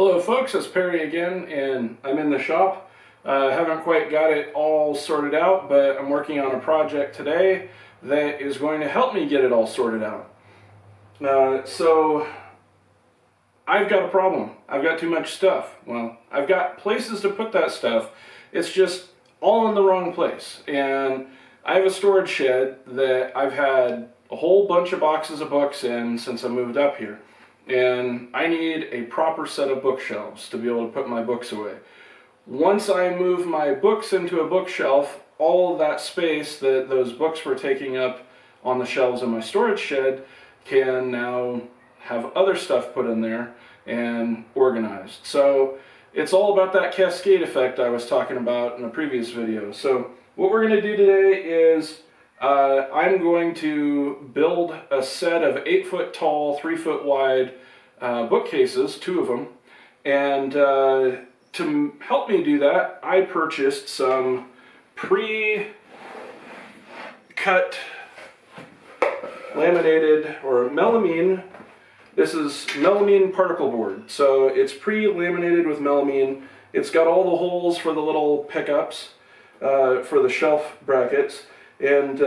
Hello folks, it's Perry again, and I'm in the shop. Haven't quite got it all sorted out, but I'm working on a project today that is going to help me get it all sorted out. So I've got a problem. I've got too much stuff. Well, I've got places to put that stuff. It's just all in the wrong place. And I have a storage shed that I've had a whole bunch of boxes of books in since I moved up here. And I need a proper set of bookshelves to be able to put my books away. Once I move my books into a bookshelf, all of that space that those books were taking up on the shelves in my storage shed can now have other stuff put in there and organized. So it's all about that cascade effect I was talking about in a previous video. So what we're going to do today is I'm going to build a set of 8-foot tall, 3-foot wide bookcases, 2 of them, and to help me do that, I purchased some pre-cut laminated or melamine. This is melamine particle board, so it's pre-laminated with melamine. It's got all the holes for the little pickups for the shelf brackets. And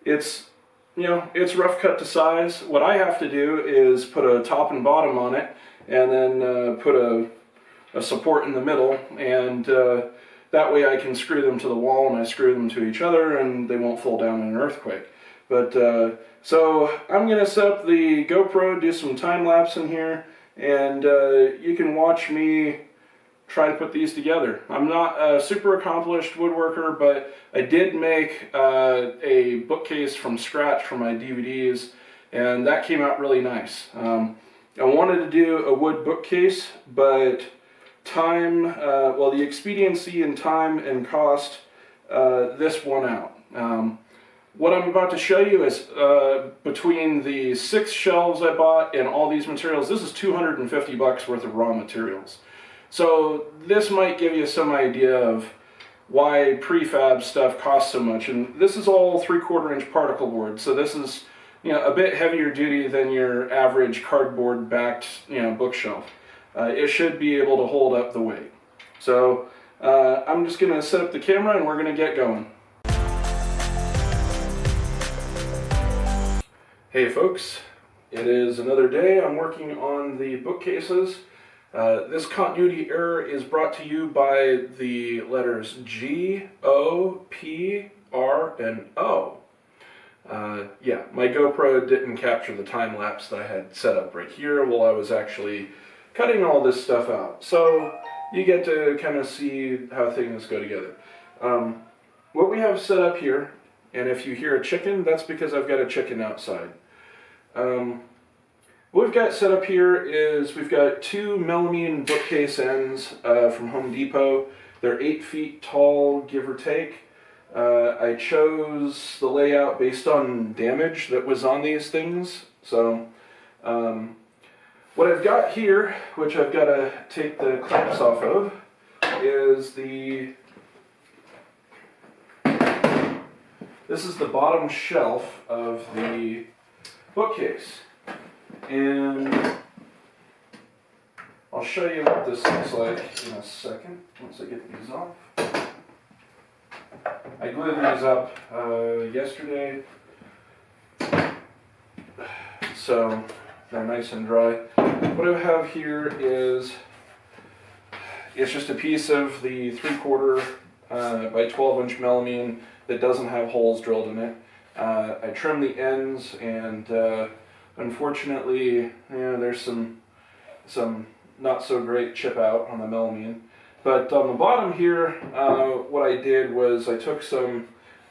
it's rough cut to size. What I have to do is put a top and bottom on it, and then put a support in the middle, and that way I can screw them to the wall, and I screw them to each other, and they won't fall down in an earthquake. But so I'm going to set up the GoPro, do some time lapse in here, and you can watch me try to put these together. I'm not a super accomplished woodworker, but I did make a bookcase from scratch for my DVDs, and that came out really nice. I wanted to do a wood bookcase, but the expediency and time and cost, this won out. What I'm about to show you is between the 6 shelves I bought and all these materials, this is $250 worth of raw materials. So this might give you some idea of why prefab stuff costs so much. And this is all 3/4 inch particle board. So this is, a bit heavier duty than your average cardboard backed, bookshelf. It should be able to hold up the weight. So I'm just going to set up the camera and we're going to get going. Hey folks, it is another day. I'm working on the bookcases. This continuity error is brought to you by the letters G, O, P, R, and O. Yeah, my GoPro didn't capture the time lapse that I had set up right here while I was actually cutting all this stuff out. So you get to kind of see how things go together. What we have set up here, and if you hear a chicken, that's because I've got a chicken outside. What we've got set up here is we've got 2 melamine bookcase ends from Home Depot. They're 8 feet tall, give or take. I chose the layout based on damage that was on these things. So what I've got here, which I've got to take the clamps off of, is this is the bottom shelf of the bookcase. And I'll show you what this looks like in a second, once I get these off. I glued these up yesterday, so they're nice and dry. What I have here is, it's just a piece of the 3/4 by 12 inch melamine that doesn't have holes drilled in it. I trimmed the ends, and unfortunately, there's some not so great chip out on the melamine. But on the bottom here, what I did was I took some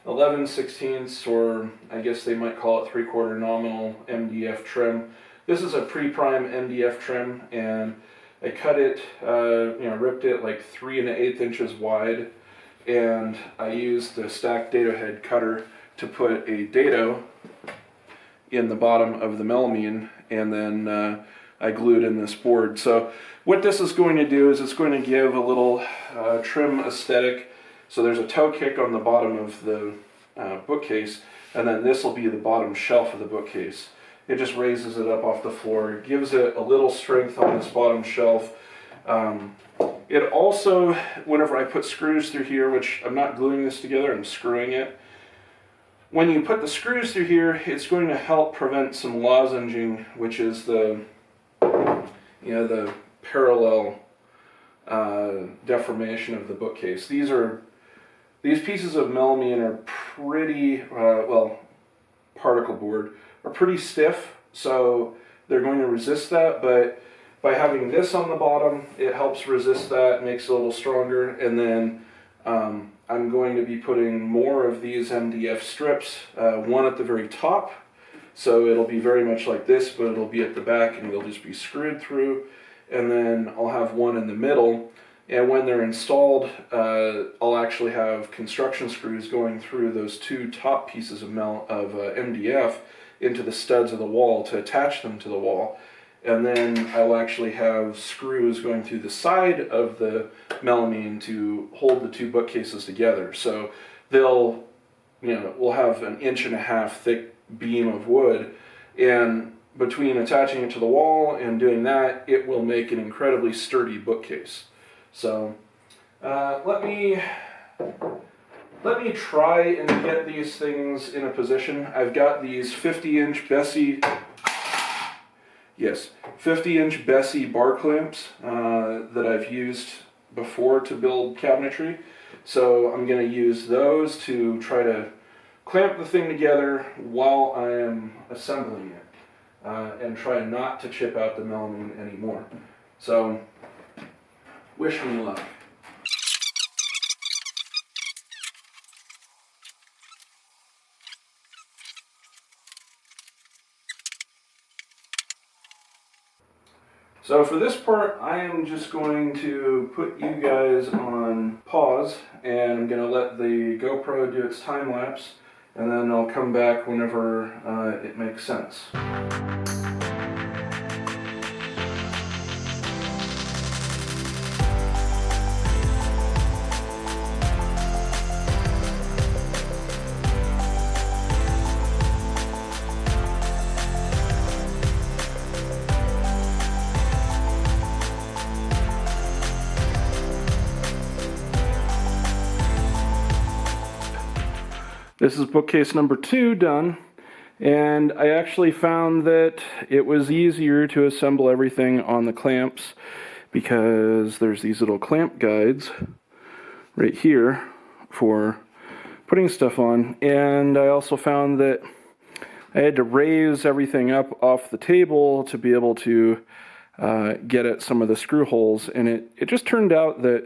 11/16, or I guess they might call it 3/4 nominal MDF trim. This is a pre-prime MDF trim, and I cut it, ripped it like 3 1/8 inches wide, and I used the stacked dado head cutter to put a dado in the bottom of the melamine, and then I glued in this board. So what this is going to do is it's going to give a little trim aesthetic. So there's a toe kick on the bottom of the bookcase, and then this will be the bottom shelf of the bookcase. It just raises it up off the floor, gives it a little strength on this bottom shelf. It also, whenever I put screws through here, which I'm not gluing this together, I'm screwing it. When you put the screws through here, it's going to help prevent some lozenging, which is the parallel deformation of the bookcase. These pieces of melamine are pretty, particle board, are pretty stiff, so they're going to resist that, but by having this on the bottom, it helps resist that, makes it a little stronger, and then I'm going to be putting more of these MDF strips, one at the very top, so it'll be very much like this, but it'll be at the back and they'll just be screwed through, and then I'll have one in the middle, and when they're installed, I'll actually have construction screws going through those two top pieces of MDF into the studs of the wall to attach them to the wall. And then I'll actually have screws going through the side of the melamine to hold the two bookcases together. So we'll have an 1.5 inch thick beam of wood, and between attaching it to the wall and doing that, it will make an incredibly sturdy bookcase. So let me try and get these things in a position. I've got these 50-inch Bessie bar clamps that I've used before to build cabinetry. So I'm going to use those to try to clamp the thing together while I am assembling it, and try not to chip out the melamine anymore. So wish me luck. So for this part, I am just going to put you guys on pause, and I'm going to let the GoPro do its time lapse, and then I'll come back whenever it makes sense. This is bookcase number 2 done, and I actually found that it was easier to assemble everything on the clamps because there's these little clamp guides right here for putting stuff on, and I also found that I had to raise everything up off the table to be able to get at some of the screw holes, and it just turned out that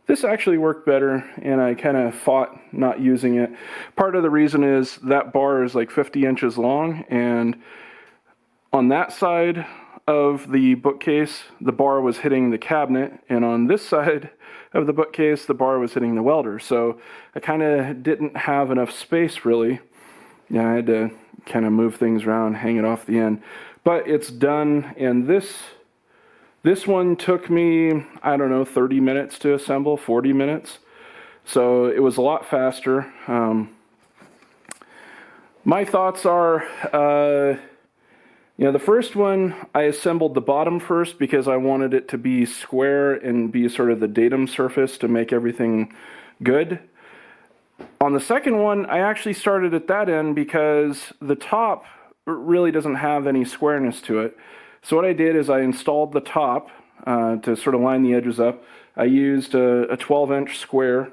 this actually worked better, and I kind of fought not using it. Part of the reason is that bar is like 50 inches long, and on that side of the bookcase, the bar was hitting the cabinet, and on this side of the bookcase, the bar was hitting the welder. So I kind of didn't have enough space, really. Yeah, I had to kind of move things around, hang it off the end. But it's done, and this one took me, I don't know, 30 minutes to assemble, 40 minutes. So it was a lot faster. My thoughts are, the first one, I assembled the bottom first because I wanted it to be square and be sort of the datum surface to make everything good. On the second one, I actually started at that end because the top really doesn't have any squareness to it. So what I did is I installed the top to sort of line the edges up. I used a 12-inch square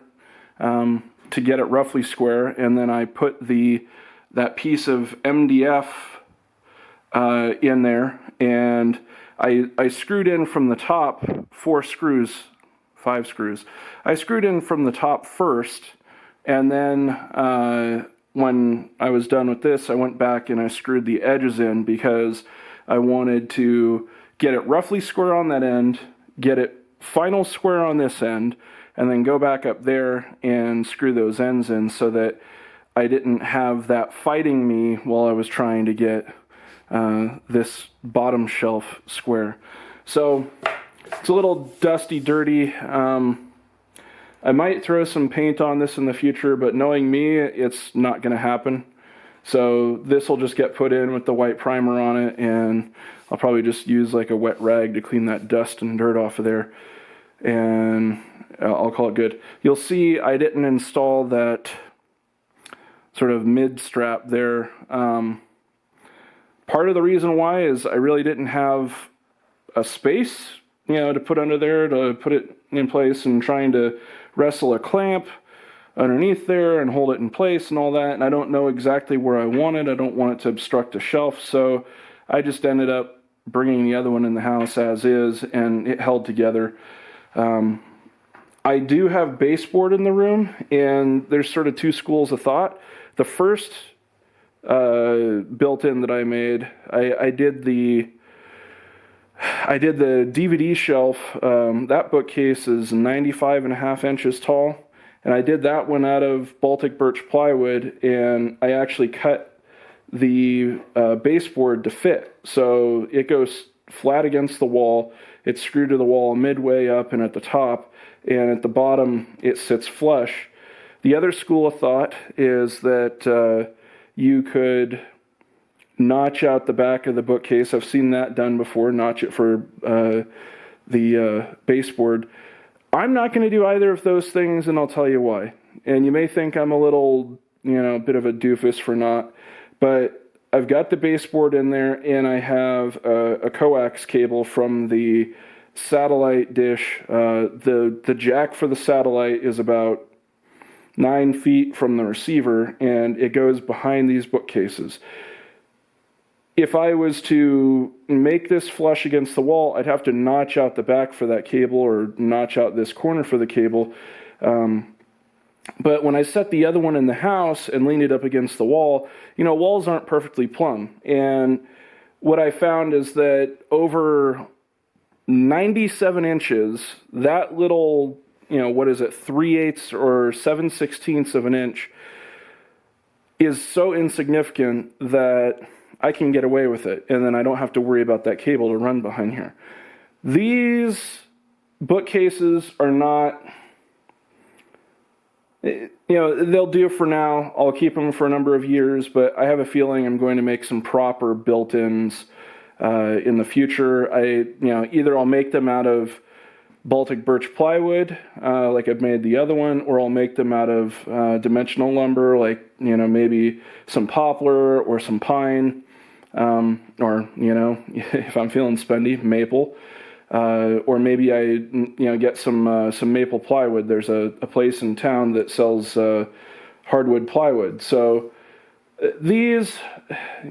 to get it roughly square, and then I put that piece of MDF in there, and I screwed in from the top 5 screws. I screwed in from the top first, and then when I was done with this, I went back and I screwed the edges in because I wanted to get it roughly square on that end, get it final square on this end, and then go back up there and screw those ends in so that I didn't have that fighting me while I was trying to get this bottom shelf square. So it's a little dusty, dirty. I might throw some paint on this in the future, but knowing me, it's not going to happen. So this will just get put in with the white primer on it, and I'll probably just use like a wet rag to clean that dust and dirt off of there, and I'll call it good. You'll see I didn't install that sort of mid strap there. Part of the reason why is I really didn't have a space, to put under there to put it in place, and trying to wrestle a clamp underneath there and hold it in place and all that, and I don't know exactly where I want it. I don't want it to obstruct a shelf, so I just ended up bringing the other one in the house as is, and it held together. I do have baseboard in the room, and there's sort of two schools of thought. The first built-in that I made, I did the DVD shelf. That bookcase is 95.5 inches tall, and I did that one out of Baltic birch plywood, and I actually cut the baseboard to fit. So it goes flat against the wall. It's screwed to the wall midway up and at the top, and at the bottom it sits flush. The other school of thought is that you could notch out the back of the bookcase. I've seen that done before, notch it for the baseboard. I'm not going to do either of those things, and I'll tell you why. And you may think I'm a little, bit of a doofus for not, but I've got the baseboard in there, and I have a coax cable from the satellite dish. The jack for the satellite is about 9 feet from the receiver, and it goes behind these bookcases. If I was to make this flush against the wall, I'd have to notch out the back for that cable, or notch out this corner for the cable. But when I set the other one in the house and leaned it up against the wall, walls aren't perfectly plumb. And what I found is that over 97 inches, that little, 3/8 or 7/16 of an inch is so insignificant that I can get away with it, and then I don't have to worry about that cable to run behind here. These bookcases are not, they'll do for now. I'll keep them for a number of years, but I have a feeling I'm going to make some proper built-ins in the future. Either I'll make them out of Baltic birch plywood, like I've made the other one, or I'll make them out of dimensional lumber, like, maybe some poplar or some pine, or, if I'm feeling spendy, maple, or maybe I, get some maple plywood. There's a place in town that sells hardwood plywood. So these,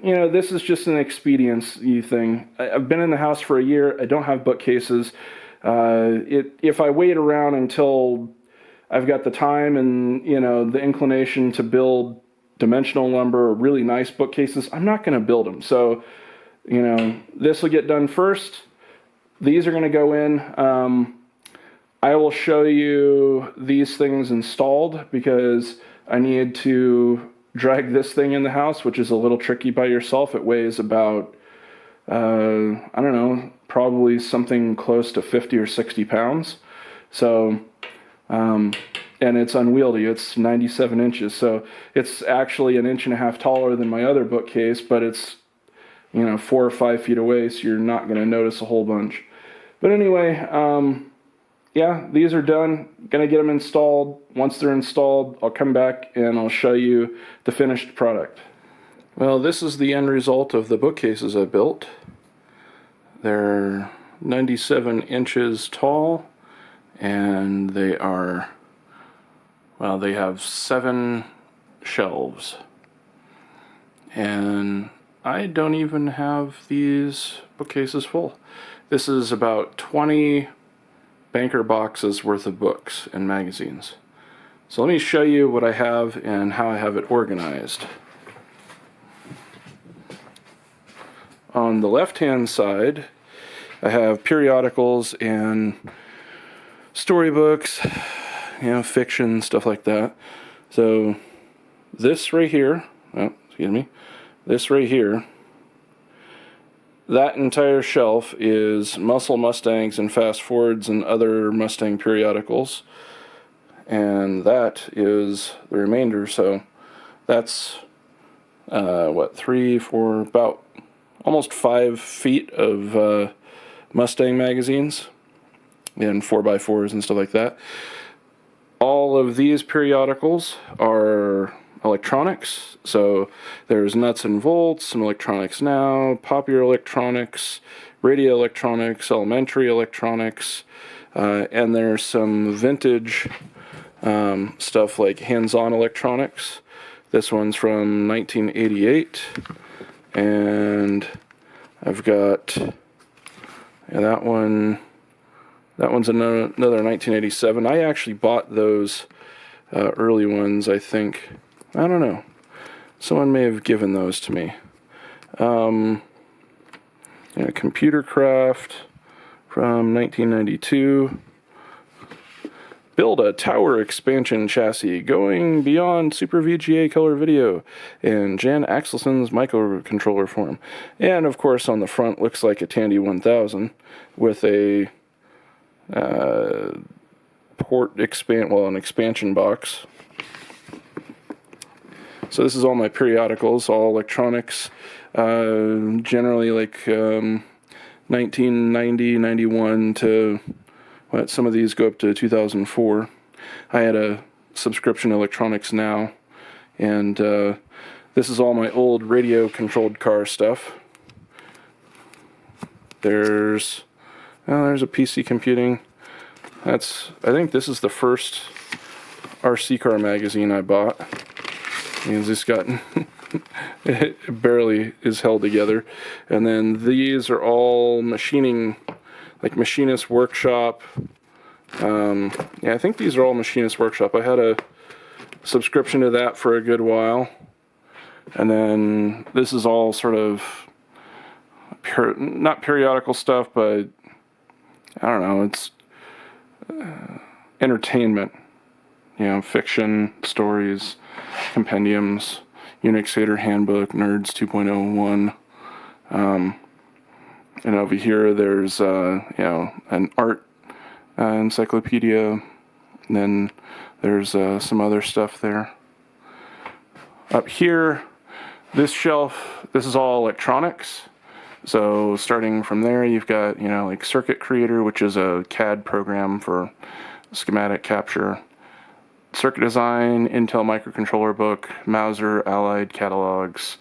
this is just an expediency thing. I've been in the house for a year. I don't have bookcases. If I wait around until I've got the time and, the inclination to build dimensional lumber or really nice bookcases, I'm not going to build them. So, this will get done first. These are going to go in. I will show you these things installed because I need to drag this thing in the house, which is a little tricky by yourself. It weighs about, probably something close to 50 or 60 pounds. So, and it's unwieldy. It's 97 inches. So it's actually 1.5 inches taller than my other bookcase, but it's, 4 or 5 feet away, so you're not going to notice a whole bunch. But anyway, yeah, these are done. Going to get them installed. Once they're installed, I'll come back and I'll show you the finished product. Well, this is the end result of the bookcases I built. They're 97 inches tall, and they are, well, they have 7 shelves. And I don't even have these bookcases full. This is about 20 banker boxes worth of books and magazines. So let me show you what I have and how I have it organized. On the left-hand side, I have periodicals and storybooks, fiction, stuff like that. So this right here, this right here, that entire shelf is Muscle Mustangs and Fast Forwards and other Mustang periodicals. And that is the remainder. So that's 3, 4, about almost 5 feet of Mustang magazines and 4x4s and stuff like that. All of these periodicals are electronics, so there's nuts and bolts, some electronics now, popular electronics, radio electronics, elementary electronics, and there's some vintage stuff like hands-on electronics. This one's from 1988, and I've got that one. That one's another 1987. I actually bought those early ones, I think. I don't know. Someone may have given those to me. Computer Craft from 1992. Build a tower expansion chassis going beyond Super VGA color video in Jan Axelson's microcontroller form. And of course on the front looks like a Tandy 1000 with a an expansion box. So this is all my periodicals, all electronics, generally like 1990, 91 to some of these go up to 2004. I had a subscription to Electronics Now, and this is all my old radio-controlled car stuff. There's a PC computing. I think this is the first RC car magazine I bought. It's just got it barely is held together. And then these are all machining, like Machinist Workshop. I think these are all Machinist Workshop. I had a subscription to that for a good while. And then this is all sort of not periodical stuff, but I don't know, it's entertainment. Fiction, stories, compendiums, Unixator Handbook, Nerds 2.01. And over here there's an art encyclopedia, and then there's some other stuff there. Up here, this shelf, this is all electronics. So starting from there, you've got like Circuit Creator, which is a CAD program for schematic capture. Circuit Design, Intel microcontroller book, Mauser, Allied catalogs,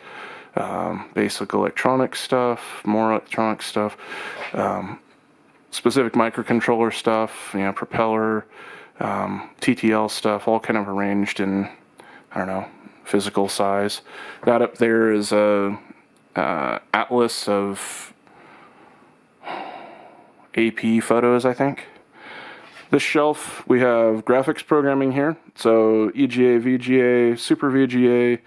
basic electronic stuff, more electronic stuff, specific microcontroller stuff, propeller, TTL stuff, all kind of arranged in, physical size. That up there is a atlas of AP photos, I think. This shelf, we have graphics programming here. So EGA, VGA, Super VGA,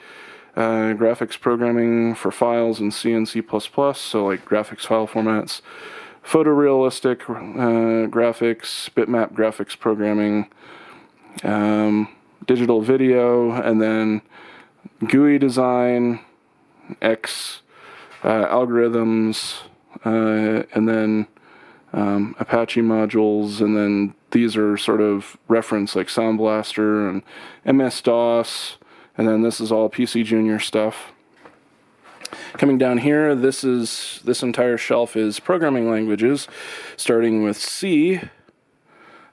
graphics programming for files in C and C++, so like graphics file formats, photorealistic graphics, bitmap graphics programming, digital video, and then GUI design, X algorithms, and then Apache modules, and then these are sort of reference like Sound Blaster and MS-DOS, and then this is all PC Junior stuff. Coming down here, this entire shelf is programming languages, starting with C.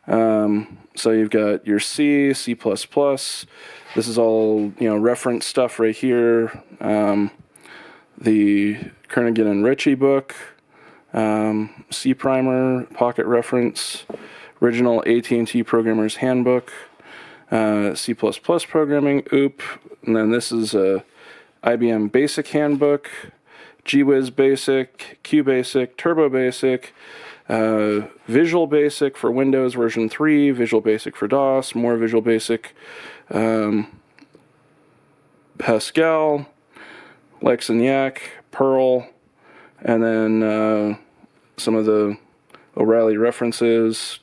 So you've got your C, C++. This is all reference stuff right here. The Kernighan and Ritchie book. C Primer, Pocket Reference, original AT&T Programmer's Handbook, C++ Programming, OOP, and then this is a IBM Basic Handbook, GWiz Basic, QBasic, Turbo Basic, Visual Basic for Windows version 3, Visual Basic for DOS, more Visual Basic, Pascal, Lex and Yak, Perl, and then some of the O'Reilly references,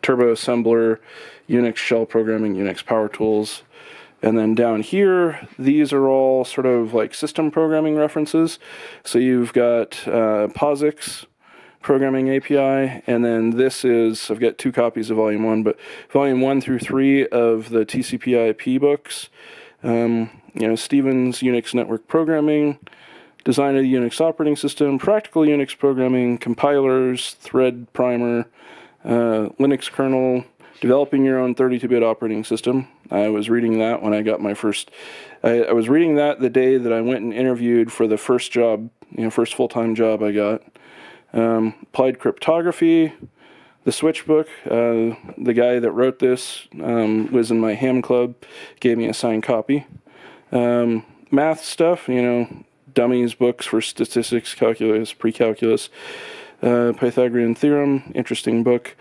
Turbo Assembler, Unix shell programming, Unix power tools. And then down here, these are all sort of like system programming references. So you've got POSIX programming API, and then this is, I've got 2 copies of Volume 1, but Volume 1 through 3 of the TCP/IP books. Stevens Unix network programming, design of the Unix operating system, practical Unix programming, compilers, thread primer, Linux kernel, developing your own 32-bit operating system. I was reading that when I got my first. I was reading that the day that I went and interviewed for the first job, first full-time job I got. Applied cryptography, the Switch book. The guy that wrote this was in my ham club, gave me a signed copy. Math stuff, dummies books for statistics, calculus, pre-calculus, Pythagorean theorem, interesting book.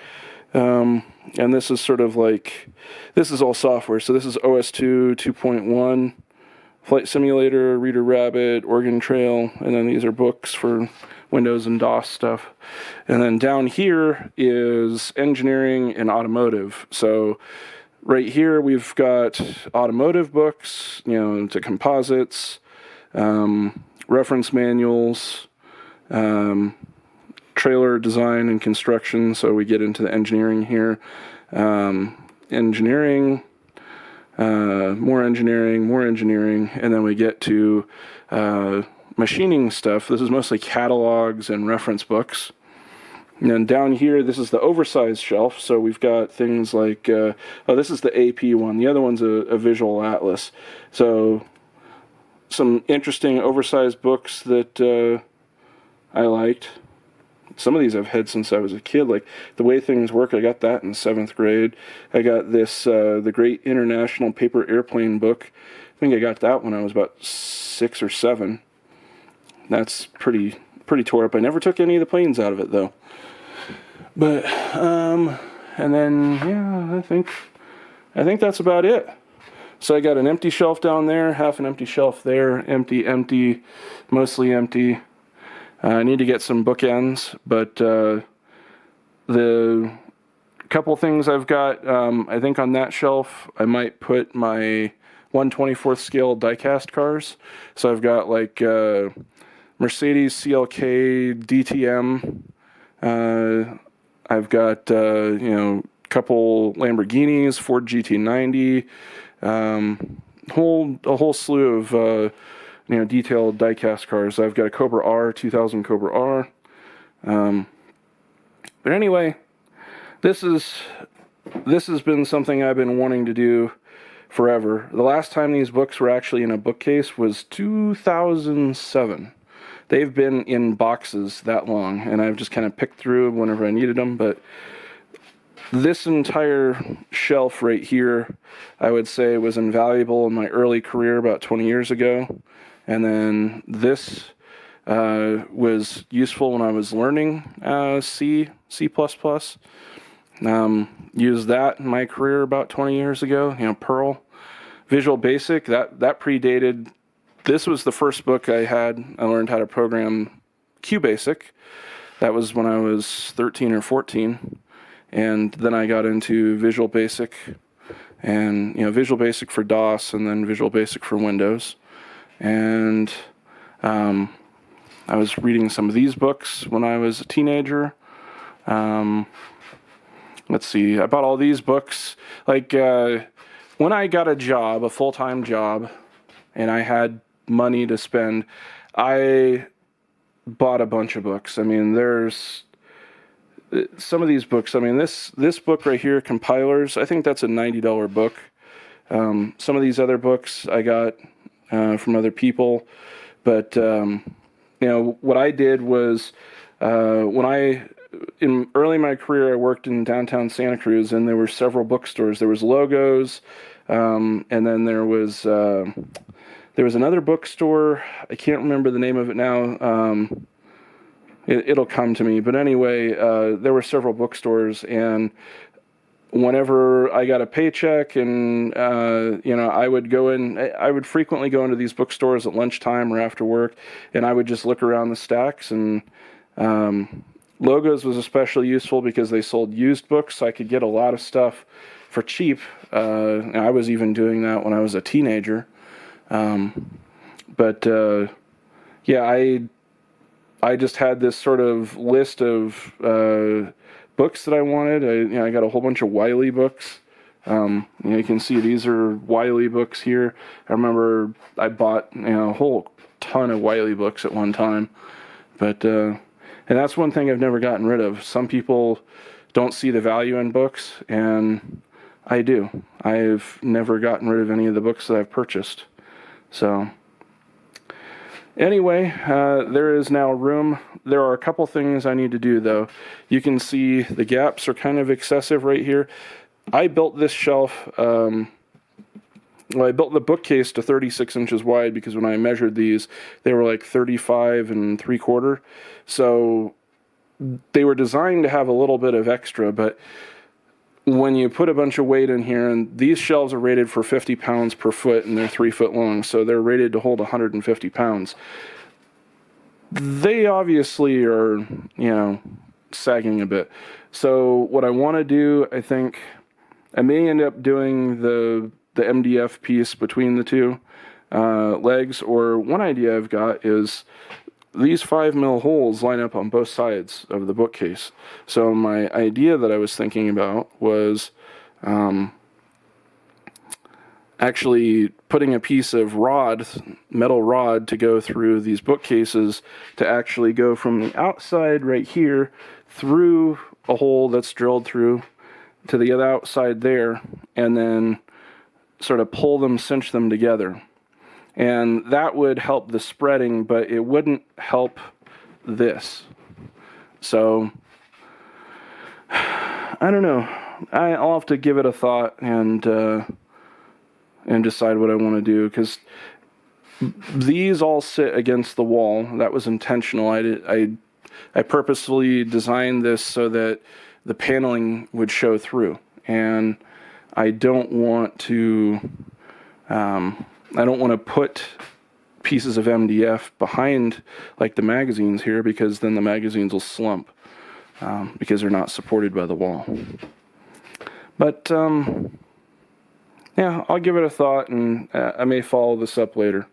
And this is sort of like, this is all software. So this is OS2 2.1, Flight Simulator, Reader Rabbit, Oregon Trail, and then these are books for Windows and DOS stuff. And then down here is engineering and automotive. So right here we've got automotive books, to composites, reference manuals, trailer design and construction. So we get into the engineering here. Engineering, more engineering, and then we get to machining stuff. This is mostly catalogs and reference books. And then down here, this is the oversized shelf. So we've got things like, this is the AP one. The other one's a visual atlas. So some interesting oversized books that I liked. Some of these I've had since I was a kid, like The Way Things Work. I got that in 7th grade. I got this, The Great International Paper Airplane book. I think I got that when I was about 6 or 7. That's pretty tore up. I never took any of the planes out of it, though. But, and then, I think that's about it. So I got an empty shelf down there, half an empty shelf there, empty, mostly empty. I need to get some bookends, but the couple things I've got, I think on that shelf, I might put my 1/24th scale diecast cars. So I've got like Mercedes CLK DTM. I've got couple Lamborghinis, Ford GT90, a whole slew of detailed diecast cars. I've got a Cobra R, 2000 Cobra R. But anyway, this has been something I've been wanting to do forever. The last time these books were actually in a bookcase was 2007. They've been in boxes that long, and I've just kind of picked through whenever I needed them. But this entire shelf right here, I would say, was invaluable in my early career about 20 years ago. And then this was useful when I was learning C++. Used that in my career about 20 years ago. Perl, Visual Basic, that predated. This was the first book I had. I learned how to program QBasic. That was when I was 13 or 14. And then I got into Visual Basic, and Visual Basic for DOS, and then Visual Basic for Windows. And I was reading some of these books when I was a teenager. Let's see, I bought all these books. Like, when I got a job, a full-time job, and I had money to spend, I bought a bunch of books. I mean, there's some of these books. I mean, this book right here, Compilers, I think that's a $90 book. Some of these other books I got from other people. But, what I did was, in early in my career, I worked in downtown Santa Cruz, and there were several bookstores. There was Logos, and then there was another bookstore. I can't remember the name of it now. It'll come to me. But anyway, there were several bookstores, and whenever I got a paycheck, and I would frequently go into these bookstores at lunchtime or after work, and I would just look around the stacks. And Logos was especially useful because they sold used books, so I could get a lot of stuff for cheap. I was even doing that when I was a teenager. I just had this sort of list of books that I wanted. I got a whole bunch of Wiley books. You can see these are Wiley books here. I remember I bought a whole ton of Wiley books at one time, but and that's one thing I've never gotten rid of. Some people don't see the value in books, and I do. I've never gotten rid of any of the books that I've purchased. So anyway, there is now room. There are a couple things I need to do, though. You can see the gaps are kind of excessive right here. I built this shelf, I built the bookcase to 36 inches wide because when I measured these, they were like 35 3/4. So they were designed to have a little bit of extra, but when you put a bunch of weight in here, and these shelves are rated for 50 pounds per foot, and they're 3 foot long, so they're rated to hold 150 pounds. They obviously are, sagging a bit. So what I want to do, I think, I may end up doing the MDF piece between the two legs, or one idea I've got is these 5mm holes line up on both sides of the bookcase. So my idea that I was thinking about was actually putting a piece of metal rod to go through these bookcases to actually go from the outside right here through a hole that's drilled through to the other outside there, and then sort of pull them, cinch them together. And that would help the spreading, but it wouldn't help this. So I don't know. I'll have to give it a thought and decide what I want to do, because these all sit against the wall. That was intentional. I purposefully designed this so that the paneling would show through, and I don't want to put pieces of MDF behind like the magazines here, because then the magazines will slump because they're not supported by the wall. But yeah, I'll give it a thought, and I may follow this up later.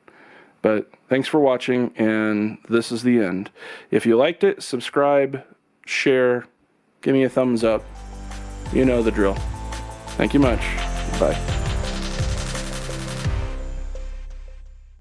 But thanks for watching, and this is the end. If you liked it, subscribe, share, give me a thumbs up. You know the drill. Thank you much. Bye.